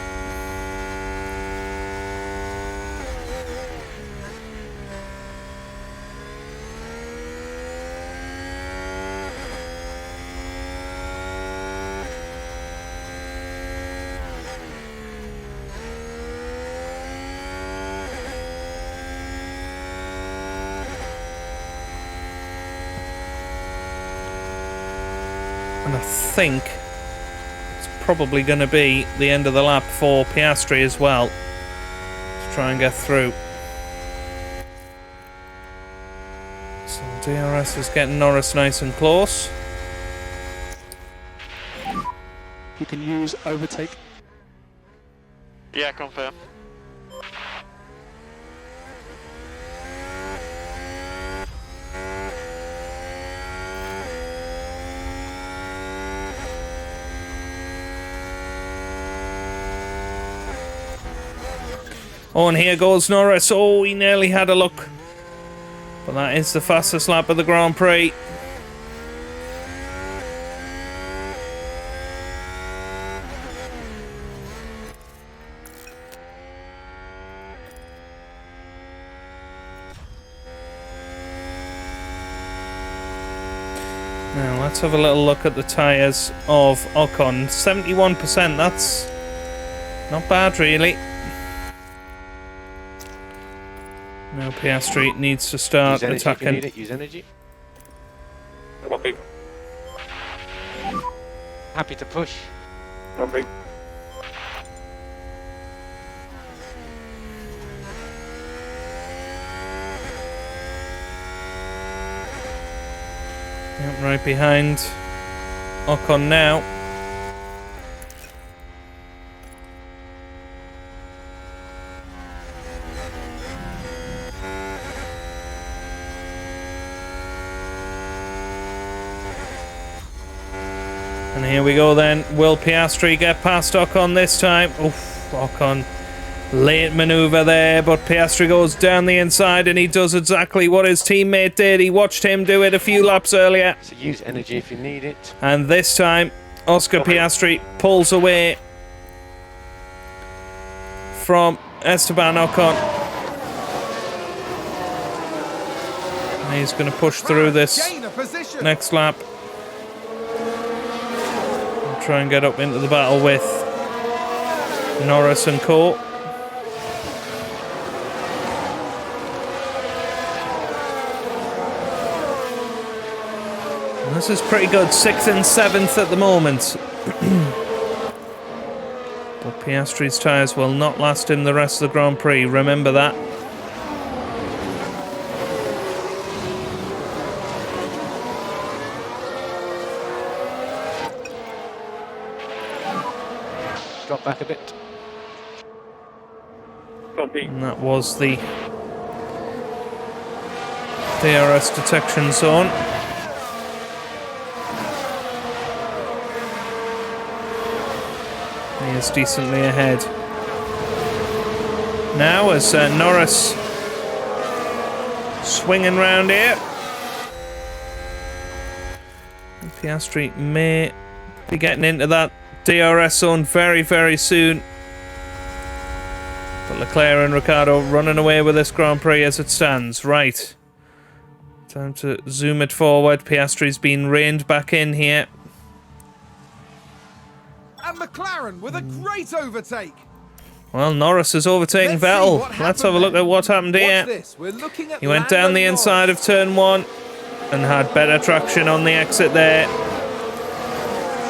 And I think it's probably going to be the end of the lap for Piastri as well, to try and get through. So DRS is getting Norris nice and close. You can use overtake. Yeah, confirm. Oh, and here goes Norris. Oh, he nearly had a look. But that is the fastest lap of the Grand Prix. Now, let's have a little look at the tyres of Ocon. 71%, that's not bad, really. Now Piastri needs to start attacking. Use energy. Copy. Happy to push. Copy. Yep, right behind Ocon now. And here we go then. Will Piastri get past Ocon this time? Oof, Ocon. Late manoeuvre there, but Piastri goes down the inside and he does exactly what his teammate did. He watched him do it a few laps earlier. So use energy if you need it. And this time, Oscar Piastri pulls away from Esteban Ocon. And he's going to push through this next lap. And try and get up into the battle with Norris and co. This is pretty good, 6th and 7th at the moment. But Piastri's tyres will not last him the rest of the Grand Prix, remember that. drop back a bit. Copy. And that was the DRS detection zone. He is decently ahead. Now as Norris swinging round here. Piastri may be getting into that DRS zone very, very soon. But Leclerc and Ricciardo running away with this Grand Prix as it stands. Right. Time to zoom it forward. Piastri's been reined back in here. And McLaren with a great overtake. Well, Norris is overtaking Let's see Vettel. what Let's have a look happened at what happened Watch here. this. We're looking at He went down Lando the inside Norris. of turn 1 and had better traction on the exit there.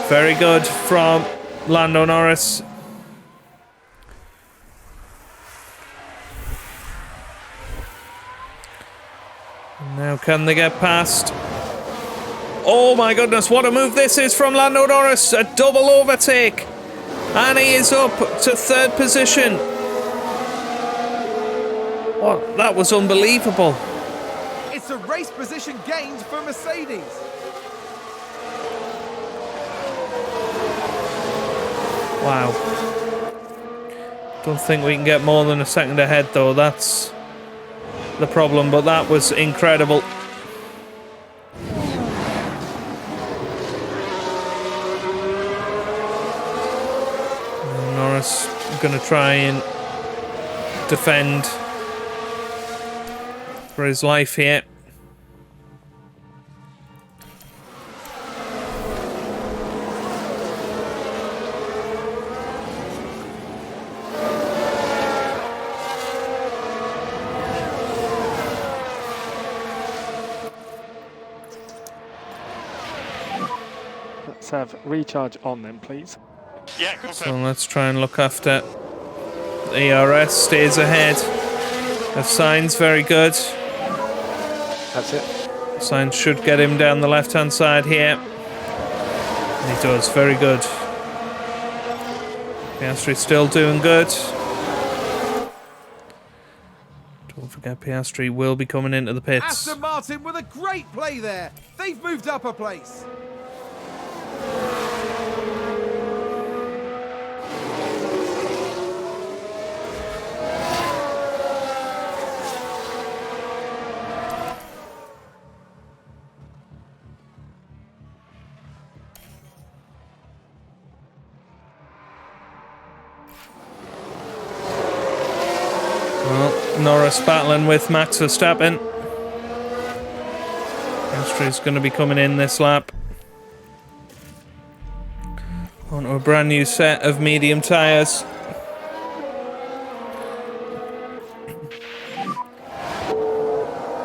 Very good from Lando Norris. And now can they get past? Oh my goodness, what a move this is from Lando Norris. A double overtake. And he is up to 3rd position. What? That was unbelievable. It's a race position gained for Mercedes. Wow. Don't think we can get more than a second ahead though. That's the problem, but that was incredible. Norris going to try and defend for his life here. Let's have recharge on then, please. Yeah, So confirm. let's try and look after the ERS. Stays ahead of Sainz, very good. That's it. Sainz should get him down the left-hand side here. And he does, very good. Piastri still doing good. Don't forget Piastri will be coming into the pits. Aston Martin with a great play there. They've moved up a place. Well, Norris battling with Max Verstappen. Piastri's going to be coming in this lap. Onto a brand new set of medium tyres.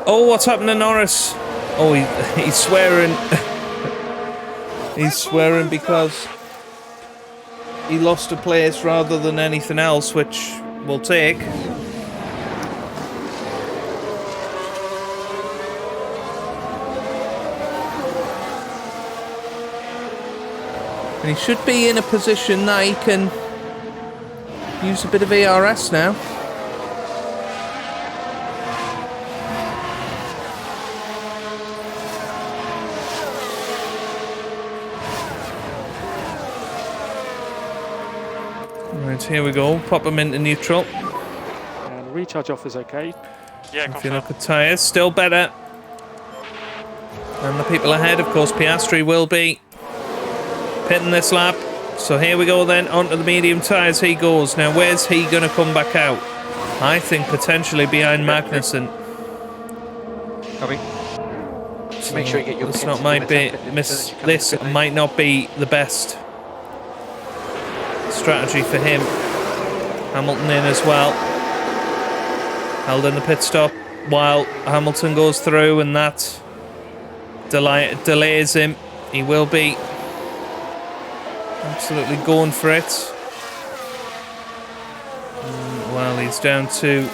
Oh, what's happened to Norris? Oh, he's swearing. He's swearing because he lost a place rather than anything else, which we'll take. And he should be in a position that he can use a bit of ERS now. Right, here we go. Pop him into neutral. And recharge off is okay. Yeah, If you confirm. look at tyres, still better. And the people ahead, of course, Piastri will be pitting this lap. So here we go then, onto the medium tyres he goes. Now, where's he going to come back out? I think potentially behind Magnussen. Coming. Just make sure you get your This pins not in might be limiter, miss. so that you come This in quickly. might not be the best strategy for him. Hamilton in as well. Held in the pit stop while Hamilton goes through, and that delays him. He will be absolutely going for it. Well, he's down to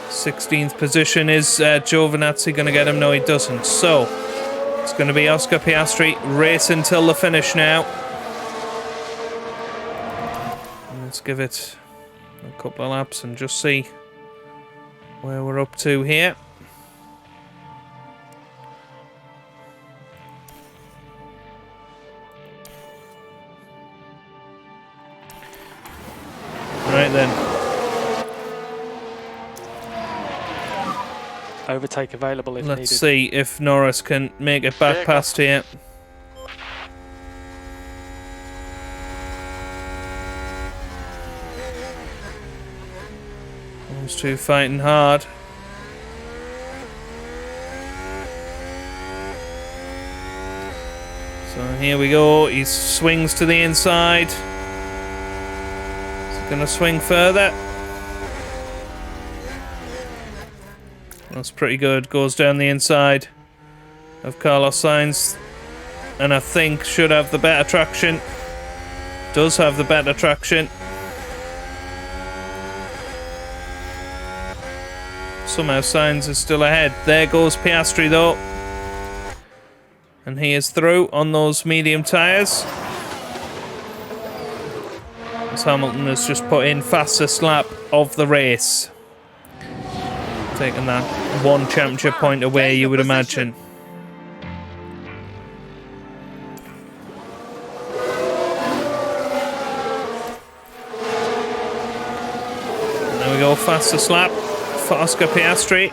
16th position. Is Giovinazzi going to get him? No, he doesn't. So it's going to be Oscar Piastri racing till the finish now. Let's give it a couple of laps and just see where we're up to here. Right then. Overtake available if needed. Let's see if Norris can make it back past here. Those two fighting hard. So here we go. He swings to the inside. Is he going to swing further? That's pretty good. Goes down the inside of Carlos Sainz. And I think should have the better traction. Does have the better traction. Somehow Sainz is still ahead. There goes Piastri though. And he is through on those medium tyres. As Hamilton has just put in fastest lap of the race. Taking that one championship point away, you would imagine. And there we go, fastest lap for Oscar Piastri.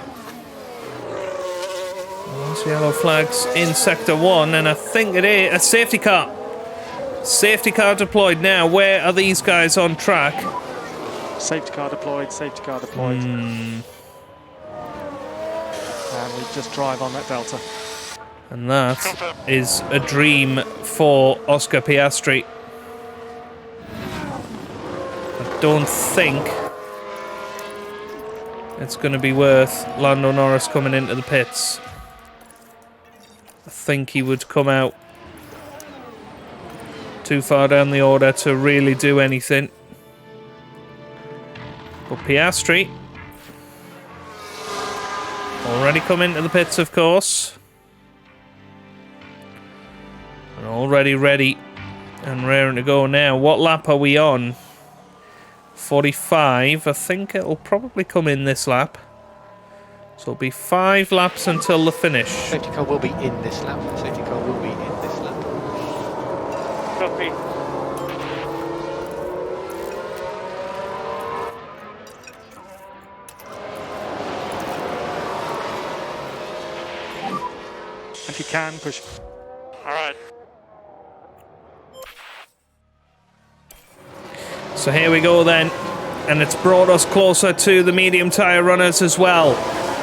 Those yellow flags in sector 1, and I think it is a safety car. Safety car deployed now. Where are these guys on track? Safety car deployed, safety car deployed. And we just drive on that delta. And that is a dream for Oscar Piastri. I don't think it's going to be worth Lando Norris coming into the pits. I think he would come out too far down the order to really do anything. But Piastri already come into the pits, of course. And already ready and raring to go now. What lap are we on? 45. I think it'll probably come in this lap. So it'll be 5 laps until the finish. Safety car will be in this lap. Safety car will be in this lap. Copy. If you can, push. Alright. So here we go then. And it's brought us closer to the medium tyre runners as well.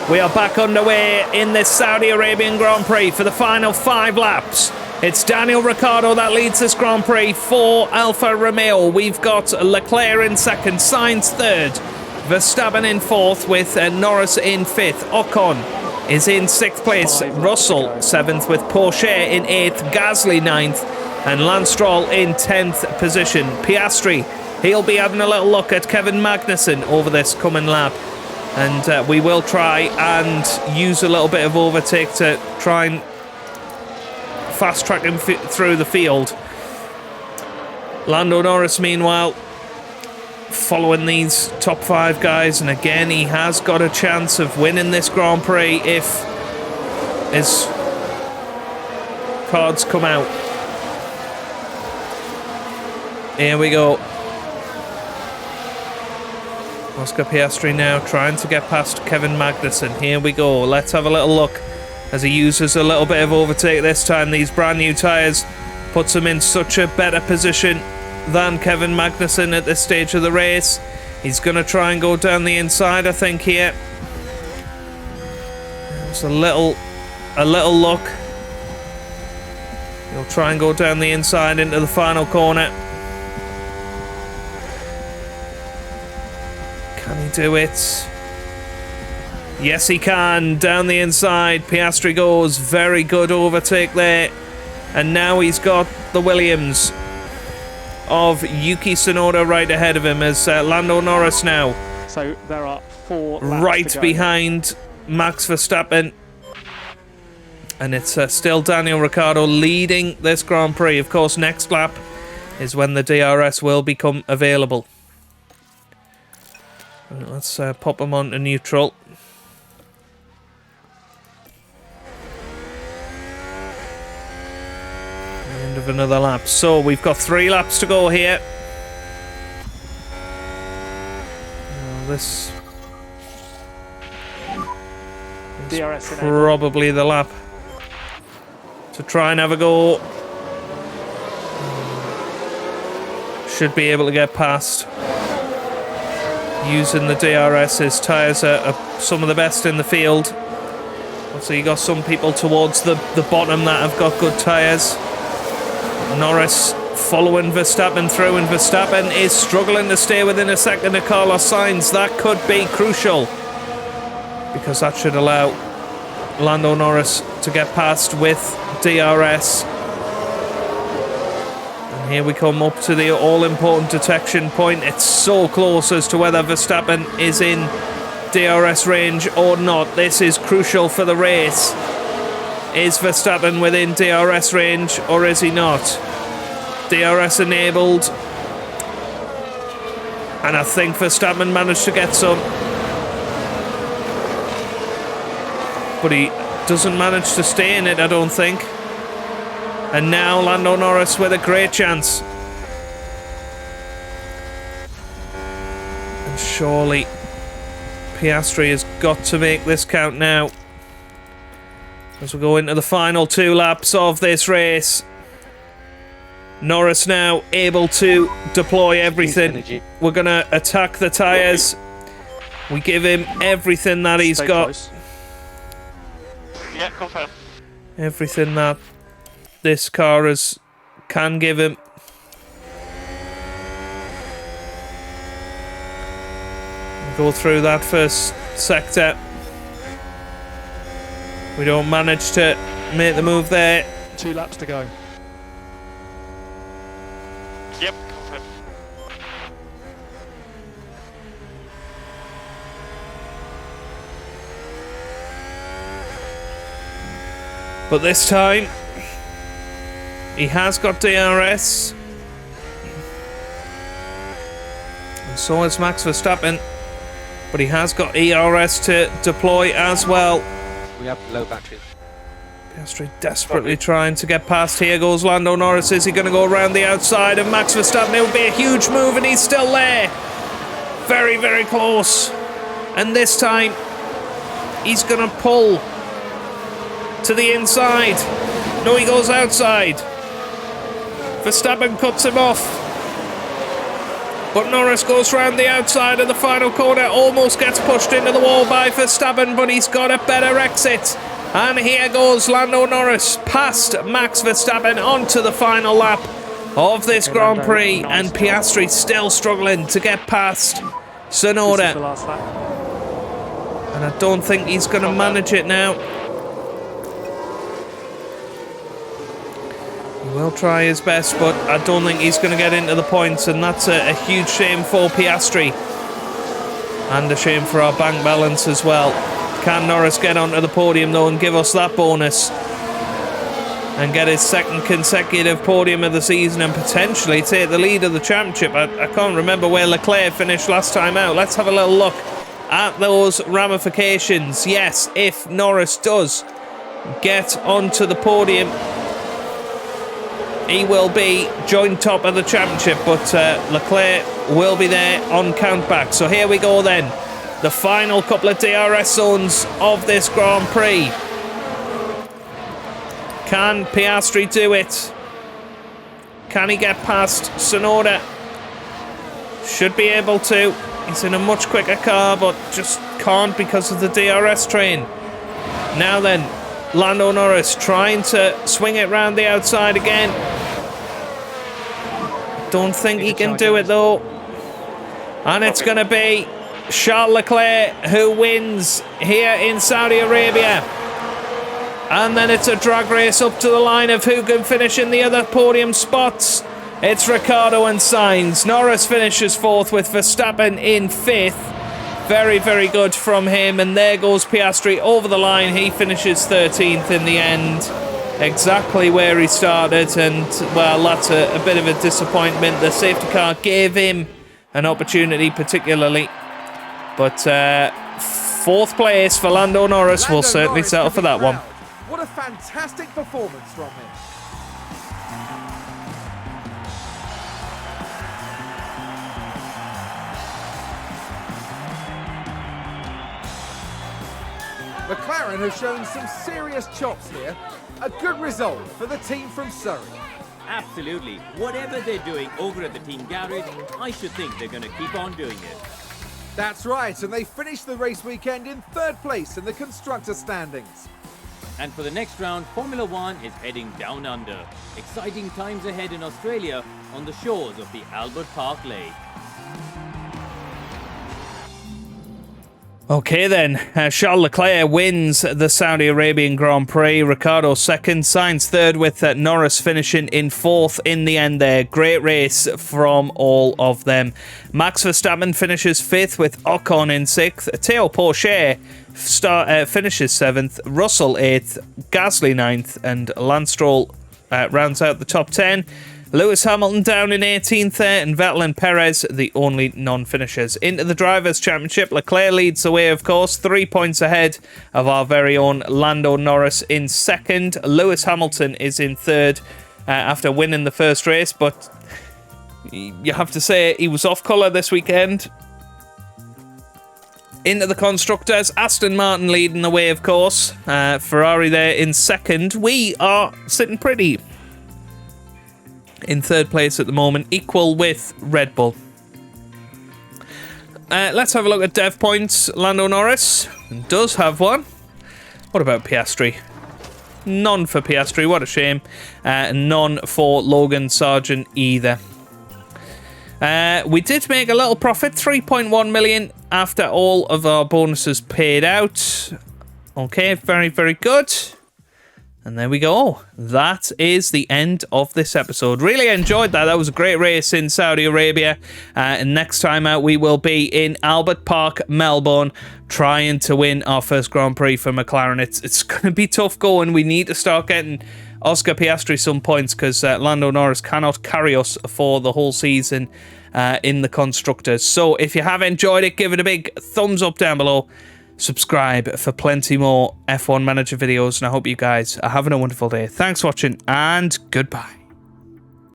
We are back underway in this Saudi Arabian Grand Prix for the final 5 laps. It's Daniel Ricciardo that leads this Grand Prix for Alfa Romeo. We've got Leclerc in 2nd, Sainz 3rd, Verstappen in 4th with Norris in 5th. Ocon is in 6th place, Russell 7th with Porsche in 8th, Gasly 9th and Lance Stroll in 10th position. Piastri, he'll be having a little look at Kevin Magnussen over this coming lap. And we will try and use a little bit of overtake to try and fast track him through the field. Lando Norris, meanwhile, following these top 5 guys. And again, he has got a chance of winning this Grand Prix if his cards come out. Here we go. Oscar Piastri now trying to get past Kevin Magnussen. Here we go. Let's have a little look as he uses a little bit of overtake this time. These brand new tyres puts him in such a better position than Kevin Magnussen at this stage of the race. He's going to try and go down the inside, I think, here. There's a little look. He'll try and go down the inside into the final corner. Can he do it? Yes, he can. Down the inside. Piastri goes. Very good overtake there. And now he's got the Williams of Yuki Tsunoda right ahead of him as Lando Norris now. So there are 4 laps right to go. behind Max Verstappen. And it's still Daniel Ricciardo leading this Grand Prix. Of course, next lap is when the DRS will become available. Right, let's pop him onto neutral. End of another lap. So we've got 3 laps to go here. Now this is DRS enabled. probably the lap to try and have a go. Should be able to get past. Using the DRS, his tyres are some of the best in the field. So you got some people towards the bottom that have got good tyres. Norris following Verstappen through, and Verstappen is struggling to stay within a second of Carlos Sainz. That could be crucial, because that should allow Lando Norris to get past with DRS. And here we come up to the all-important detection point. It's so close as to whether Verstappen is in DRS range or not. This is crucial for the race. Is Verstappen within DRS range or is he not? DRS enabled. And I think Verstappen managed to get some. But he doesn't manage to stay in it, I don't think. And now Lando Norris with a great chance. And surely Piastri has got to make this count now, as we go into the final 2 laps of this race. Norris now able to deploy everything. We're going to attack the tyres. We give him everything that he's got. Close. Yeah, confirm. Everything that this car can give him. Go through that first sector. We don't manage to make the move there. 2 laps to go. Yep, confirm. But this time, he has got DRS. And so has Max Verstappen. But he has got ERS to deploy as well. We have low batteries. Piastri desperately trying to get past. Here goes Lando Norris. Is he going to go around the outside of Max Verstappen? It would be a huge move, and he's still there. Very, very close. And this time, he's going to pull to the inside. No, he goes outside. Verstappen cuts him off. But Norris goes round the outside of the final corner, almost gets pushed into the wall by Verstappen, but he's got a better exit. And here goes Lando Norris past Max Verstappen onto the final lap of this Grand Prix, and Piastri still struggling to get past Tsunoda. This is the last lap. And I don't think he's going to manage it now. He will try his best, but I don't think he's going to get into the points, and that's a huge shame for Piastri. And a shame for our bank balance as well. Can Norris get onto the podium though and give us that bonus? And get his 2nd consecutive podium of the season and potentially take the lead of the championship. I can't remember where Leclerc finished last time out. Let's have a little look at those ramifications. Yes, if Norris does get onto the podium, he will be joint top of the championship, but Leclerc will be there on countback. So here we go then. The final couple of DRS zones of this Grand Prix. Can Piastri do it? Can he get past Tsunoda? Should be able to. He's in a much quicker car, but just can't because of the DRS train. Now then, Lando Norris trying to swing it round the outside again. Don't think he can do it though. And it's going to be Charles Leclerc who wins here in Saudi Arabia. And then it's a drag race up to the line of who can finish in the other podium spots. It's Ricciardo and Sainz. Norris finishes 4th with Verstappen in 5th. Very, very good from him. And there goes Piastri over the line. He finishes 13th in the end. Exactly where he started. And, well, that's a bit of a disappointment. The safety car gave him an opportunity, particularly But fourth place for Lando Norris. We'll certainly Norris settle could for be that one. proud. What a fantastic performance from him. McLaren have shown some serious chops here. A good result for the team from Surrey. Absolutely. Whatever they're doing over at the team garage, I should think they're going to keep on doing it. That's right, and they finished the race weekend in third place in the constructor standings. And for the next round, Formula One is heading down under. Exciting times ahead in Australia on the shores of the Albert Park Lake. Okay then, Charles Leclerc wins the Saudi Arabian Grand Prix, Ricciardo second, Sainz third, with Norris finishing in fourth in the end there. Great race from all of them. Max Verstappen finishes fifth with Ocon in sixth, Théo Pourchaire finishes seventh, Russell eighth, Gasly ninth, and Lance Stroll rounds out the top 10. Lewis Hamilton down in 18th there, and Vettel and Perez the only non-finishers. Into the Drivers' Championship, Leclerc leads the way, of course, 3 points ahead of our very own Lando Norris in second. Lewis Hamilton is in third after winning the first race, but you have to say he was off colour this weekend. Into the Constructors, Aston Martin leading the way, of course. Ferrari there in second. We are sitting pretty in third place at the moment, equal with Red Bull. Let's have a look at dev points. Lando Norris does have one. What about Piastri? None for Piastri, what a shame. None for Logan Sargent either. We did make a little profit, 3.1 million after all of our bonuses paid out. Okay, very, very good. And there we go. That is the end of this episode. Really enjoyed that. That was a great race in Saudi Arabia. And next time out, we will be in Albert Park, Melbourne, trying to win our first Grand Prix for McLaren. It's going to be tough going. We need to start getting Oscar Piastri some points because Lando Norris cannot carry us for the whole season in the Constructors. So if you have enjoyed it, give it a big thumbs up down below. Subscribe for plenty more F1 Manager videos, and I hope you guys are having a wonderful day. Thanks for watching, and goodbye.